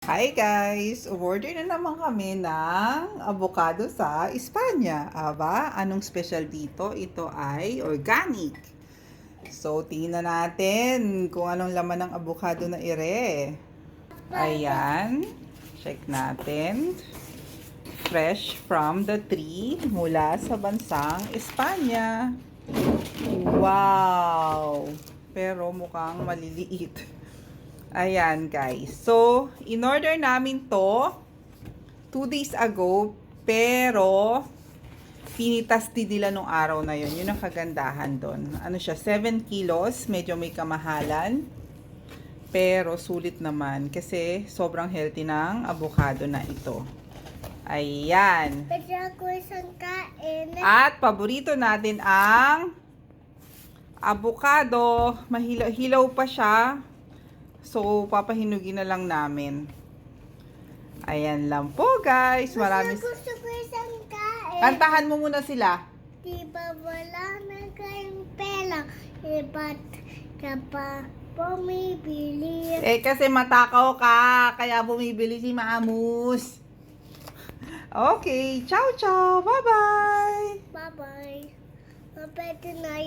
Hi guys! Order na naman kami ng avocado sa Espanya. Aba, anong special dito? Ito ay organic. So, tingnan natin kung anong laman ng avocado na ire. Ayan. Check natin. Fresh from the tree mula sa bansang Espanya. Wow! Pero mukhang maliliit. Ayan guys. So, in-order namin to 2 days ago. Pero, pinitas din nila nung araw na yun. Yun ang kagandahan doon. Ano siya, 7 kilos. Medyo may kamahalan. Pero, sulit naman. Kasi, sobrang healthy ng avocado na ito. Ayan. Pwede ako isang kain. At, paborito natin ang avocado. Mahilaw pa siya. So, papahinugin na lang namin. Ayan lang po, guys. Marami. Gusto ko isang kain. Kantahan mo muna sila. Diba wala na kayong pera? Ba't ka pa bumibili? Kasi matakaw ka. Kaya bumibili si Mamus. Okay. Ciao, ciao. Bye-bye. Bye-bye. Pwede na